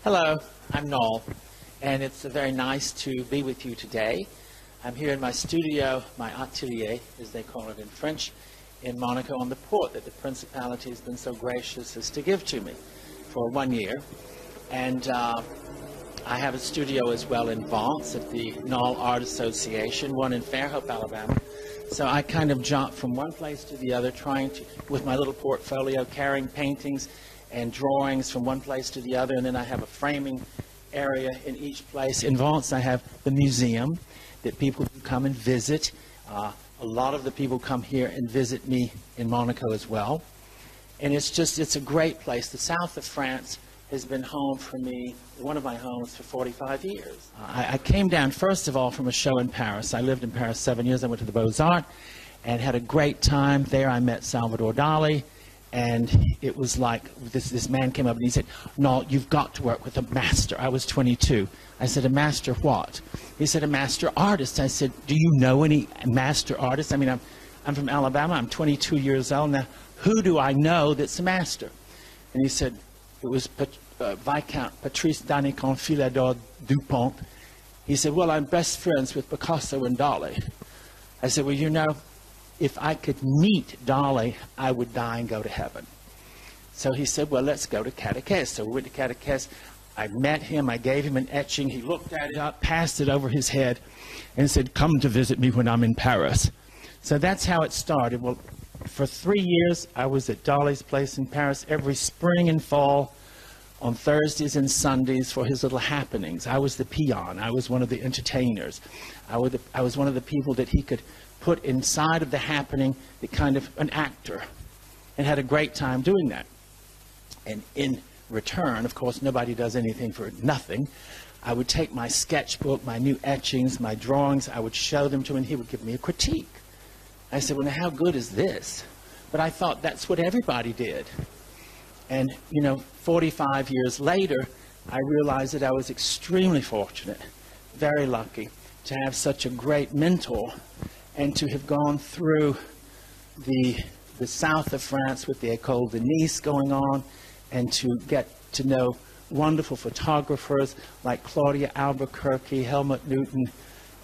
Hello, I'm Nall, and it's very nice to be with you today. I'm here in my studio, my atelier, as they call it in French, in Monaco on the port that the Principality has been so gracious as to give to me for 1 year. And I have a studio as well in Vance at the Nall Art Association, one in Fairhope, Alabama. So I kind of jump from one place to the other, trying to, with my little portfolio, carrying paintings and drawings from one place to the other, and then I have a framing area in each place. In Vance, I have the museum that people can come and visit. A lot of the people come here and visit me in Monaco as well. And it's a great place. The south of France has been home for me, one of my homes for 45 years. I came down, first of all, from a show in Paris. I lived in Paris 7 years. I went to the Beaux-Arts and had a great time. There I met Salvador Dali. And it was like, this man came up and he said, "No, you've got to work with a master." I was 22. I said, "A master what?" He said, "A master artist." I said, "Do you know any master artists? I mean, I'm from Alabama. I'm 22 years old now. Who do I know that's a master?" And he said, it was Viscount Patrice Danicon Philador Dupont. He said, "Well, I'm best friends with Picasso and Dali." I said, "Well, you know, if I could meet Dali, I would die and go to heaven." So he said, "Well, let's go to Cadaqués." So we went to Cadaqués. I met him. I gave him an etching. He looked at it up, passed it over his head, and said, "Come to visit me when I'm in Paris." So that's how it started. Well, for 3 years, I was at Dali's place in Paris every spring and fall on Thursdays and Sundays for his little happenings. I was the peon. I was one of the entertainers. I was one of the people that he could put inside of the happening, the kind of an actor, and had a great time doing that. And in return, of course, nobody does anything for nothing. I would take my sketchbook, my new etchings, my drawings, I would show them to him, and he would give me a critique. I said, "Well, now how good is this?" But I thought that's what everybody did. And, you know, 45 years later, I realized that I was extremely fortunate, very lucky, to have such a great mentor and to have gone through the south of France with the École de Nice going on, and to get to know wonderful photographers like Claudia Albuquerque, Helmut Newton,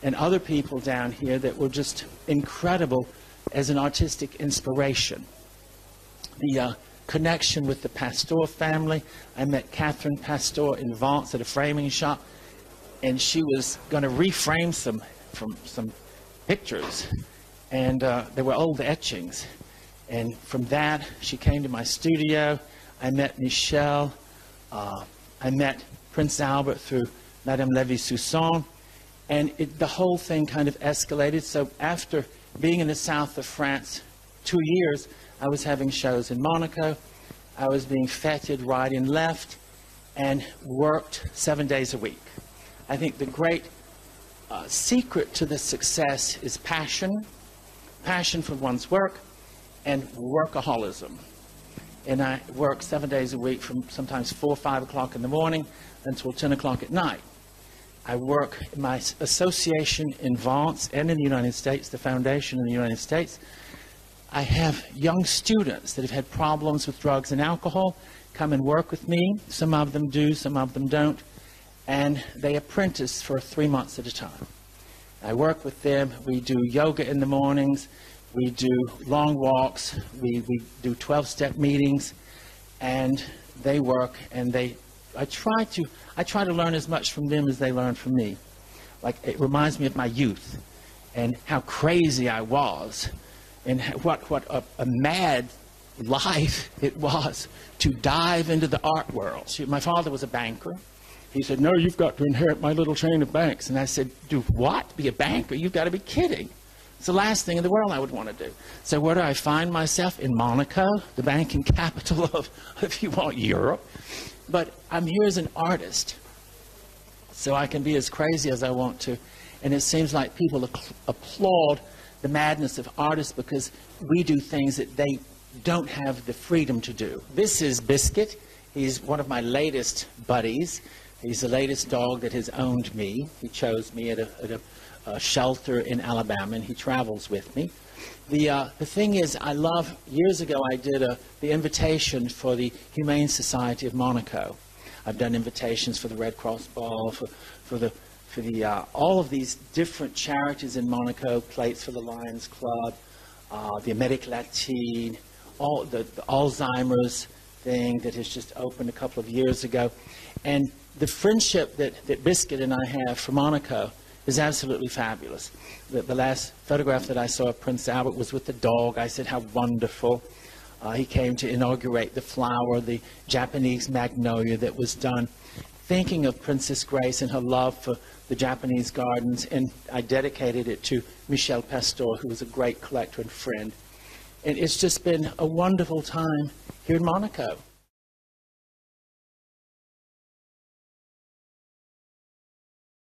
and other people down here that were just incredible as an artistic inspiration. The connection with the Pasteur family. I met Catherine Pasteur in Vance at a framing shop, and she was going to reframe some pictures, and there were old etchings. And from that, she came to my studio. I met Michel. I met Prince Albert through Madame Lévy-Soussan, and the whole thing kind of escalated. So after being in the south of France 2 years, I was having shows in Monaco. I was being feted right and left and worked 7 days a week. I think the great secret to the success is passion for one's work, and workaholism. And I work 7 days a week from sometimes 4 or 5 o'clock in the morning until 10 o'clock at night. I work in my association in Vance and in the United States, the foundation in the United States. I have young students that have had problems with drugs and alcohol come and work with me. Some of them do, some of them don't. And they apprentice for 3 months at a time. I work with them. We do yoga in the mornings. We do long walks. We do 12-step meetings. And they work, and I try to learn as much from them as they learn from me. Like, it reminds me of my youth and how crazy I was, and what a mad life it was to dive into the art world. My father was a banker. He said, "No, you've got to inherit my little chain of banks." And I said, "Do what? Be a banker? You've got to be kidding. It's the last thing in the world I would want to do." So where do I find myself? In Monaco, the banking capital of, if you want, Europe. But I'm here as an artist, so I can be as crazy as I want to. And it seems like people applaud the madness of artists because we do things that they don't have the freedom to do. This is Biscuit. He's one of my latest buddies. He's the latest dog that has owned me. He chose me at shelter in Alabama, and he travels with me. The thing is, years ago I did the invitation for the Humane Society of Monaco. I've done invitations for the Red Cross Ball, for all of these different charities in Monaco, plates for the Lions Club, the Amerique Latine, all the Alzheimer's thing that has just opened a couple of years ago. And the friendship that Biscuit and I have for Monaco is absolutely fabulous. The last photograph that I saw of Prince Albert was with the dog. I said, how wonderful. He came to inaugurate the flower, the Japanese magnolia that was done, thinking of Princess Grace and her love for the Japanese gardens, and I dedicated it to Michel Pasteur, who was a great collector and friend. And it's just been a wonderful time here in Monaco.